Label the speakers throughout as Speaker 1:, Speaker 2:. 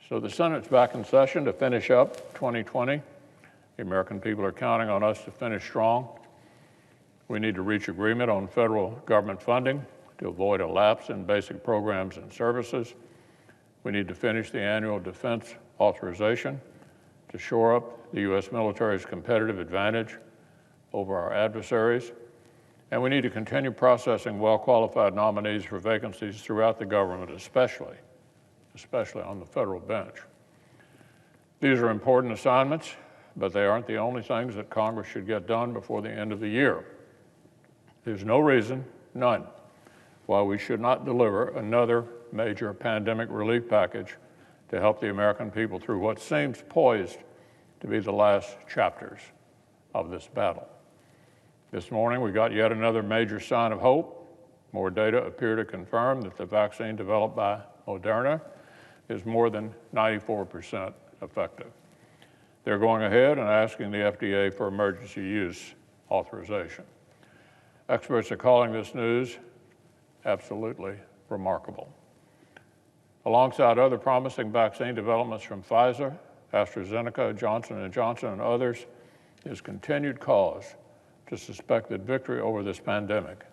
Speaker 1: So the Senate's back in session to finish up 2020. The American people are counting on us to finish strong. We need to reach agreement on federal government funding to avoid a lapse in basic programs and services. We need to finish the annual defense authorization to shore up the U.S. military's competitive advantage over our adversaries. And we need to continue processing well-qualified nominees for vacancies throughout the government, especially on the federal bench. These are important assignments, but they aren't the only things that Congress should get done before the end of the year. There's no reason, none, why we should not deliver another major pandemic relief package to help the American people through what seems poised to be the last chapters of this battle. This morning, we got yet another major sign of hope. More data appear to confirm that the vaccine developed by Moderna is more than 94% effective. They're going ahead and asking the FDA for emergency use authorization. Experts are calling this news absolutely remarkable. Alongside other promising vaccine developments from Pfizer, AstraZeneca, Johnson & Johnson, and others, is continued cause to suspect that victory over this pandemic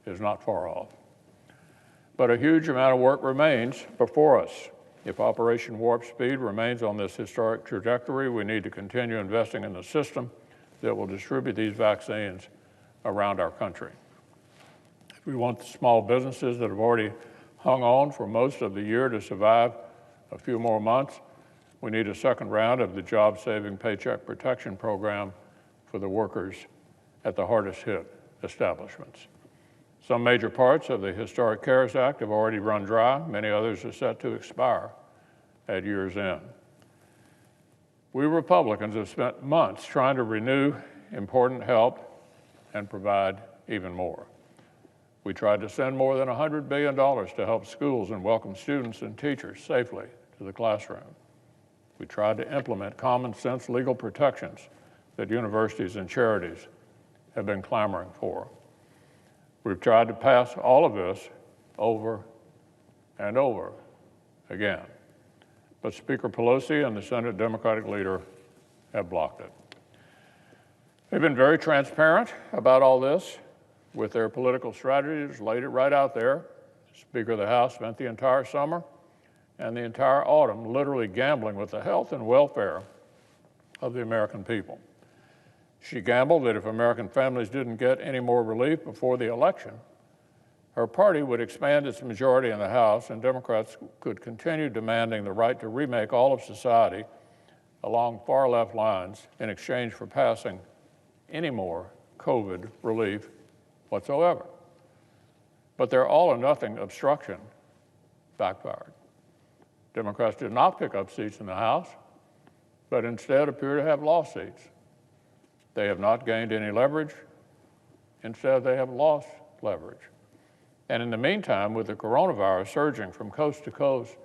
Speaker 1: is not far off. But a huge amount of work remains before us. If Operation Warp Speed remains on this historic trajectory, we need to continue investing in the system that will distribute these vaccines around our country. If we want the small businesses that have already hung on for most of the year to survive a few more months, we need a second round of the job-saving Paycheck Protection Program for the workers at the hardest hit establishments. Some major parts of the historic CARES Act have already run dry. Many others are set to expire at year's end. We Republicans have spent months trying to renew important help and provide even more. We tried to send more than $100 billion to help schools and welcome students and teachers safely to the classroom. We tried to implement common sense legal protections that universities and charities have been clamoring for. We've tried to pass all of this over and over again, but Speaker Pelosi and the Senate Democratic leader have blocked it. They've been very transparent about all this with their political strategies, laid it right out there. Speaker of the House spent the entire summer and the entire autumn literally gambling with the health and welfare of the American people. She gambled that if American families didn't get any more relief before the election, her party would expand its majority in the House and Democrats could continue demanding the right to remake all of society along far-left lines in exchange for passing any more COVID relief whatsoever. But their all-or-nothing obstruction backfired. Democrats did not pick up seats in the House, but instead appear to have lost seats. They have not gained any leverage. Instead, they have lost leverage. And in the meantime, with the coronavirus surging from coast to coast,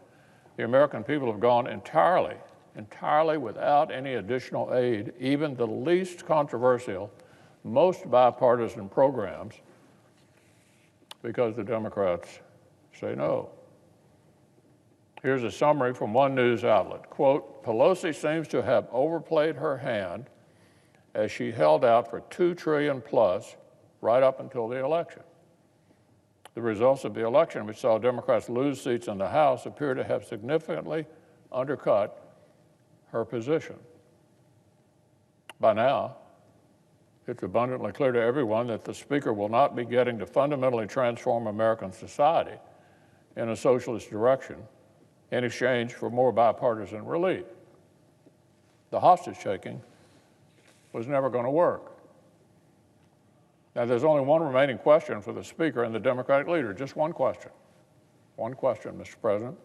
Speaker 1: the American people have gone entirely without any additional aid, even the least controversial, most bipartisan programs, because the Democrats say no. Here's a summary from one news outlet. Quote, Pelosi seems to have overplayed her hand as she held out for $2 trillion plus right up until the election. The results of the election, which saw Democrats lose seats in the House, appear to have significantly undercut her position. By now, it's abundantly clear to everyone that the Speaker will not be getting to fundamentally transform American society in a socialist direction in exchange for more bipartisan relief. The hostage-taking was never going to work. Now, there's only one remaining question for the Speaker and the Democratic leader, just one question. One question, Mr. President.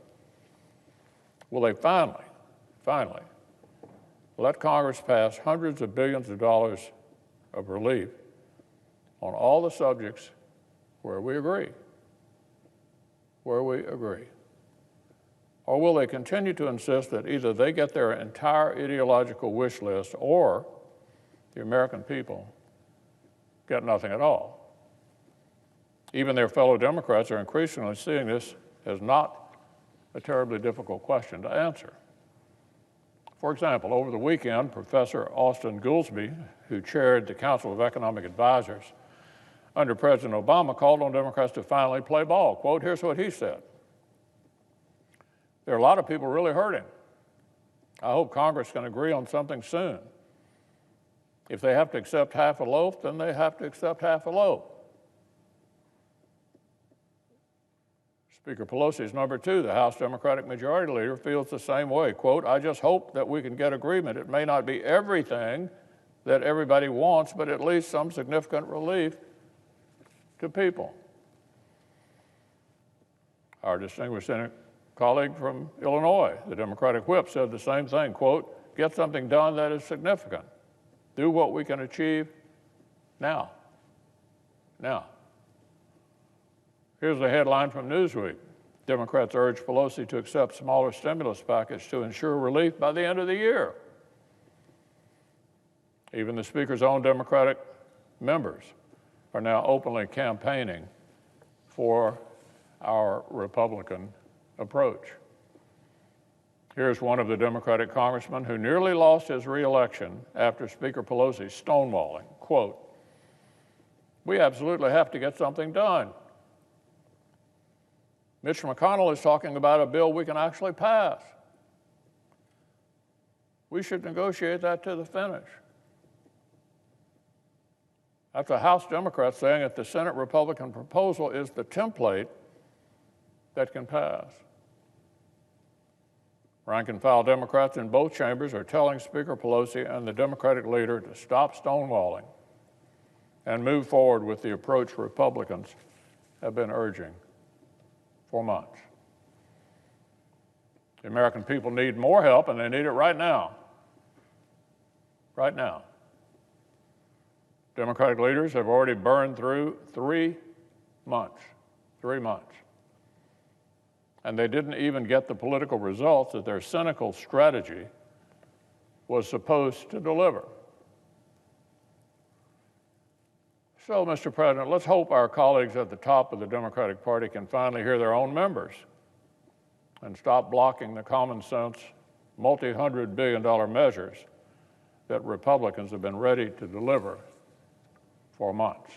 Speaker 1: Will they finally let Congress pass hundreds of billions of dollars of relief on all the subjects where we agree? Where we agree. Or will they continue to insist that either they get their entire ideological wish list or the American people get nothing at all? Even their fellow Democrats are increasingly seeing this as not a terribly difficult question to answer. For example, over the weekend, Professor Austin Goolsbee, who chaired the Council of Economic Advisors under President Obama, called on Democrats to finally play ball. Quote, here's what he said. There are a lot of people really hurting. I hope Congress can agree on something soon. If they have to accept half a loaf, then they have to accept half a loaf. Speaker Pelosi's number two, the House Democratic Majority Leader, feels the same way. Quote, I just hope that we can get agreement. It may not be everything that everybody wants, but at least some significant relief to people. Our distinguished Senate colleague from Illinois, the Democratic whip, said the same thing. Quote, get something done that is significant. Do what we can achieve now. Now. Here's the headline from Newsweek. Democrats urge Pelosi to accept smaller stimulus package to ensure relief by the end of the year. Even the Speaker's own Democratic members are now openly campaigning for our Republican approach. Here's one of the Democratic congressmen who nearly lost his reelection after Speaker Pelosi's stonewalling. Quote, we absolutely have to get something done. Mitch McConnell is talking about a bill we can actually pass. We should negotiate that to the finish. That's the House Democrats saying that the Senate Republican proposal is the template that can pass. Rank and file Democrats in both chambers are telling Speaker Pelosi and the Democratic leader to stop stonewalling and move forward with the approach Republicans have been urging for months. The American people need more help, and they need it right now. Right now. Democratic leaders have already burned through 3 months. 3 months. And they didn't even get the political results that their cynical strategy was supposed to deliver. So, Mr. President, let's hope our colleagues at the top of the Democratic Party can finally hear their own members and stop blocking the common sense, multi-hundred billion dollar measures that Republicans have been ready to deliver for months.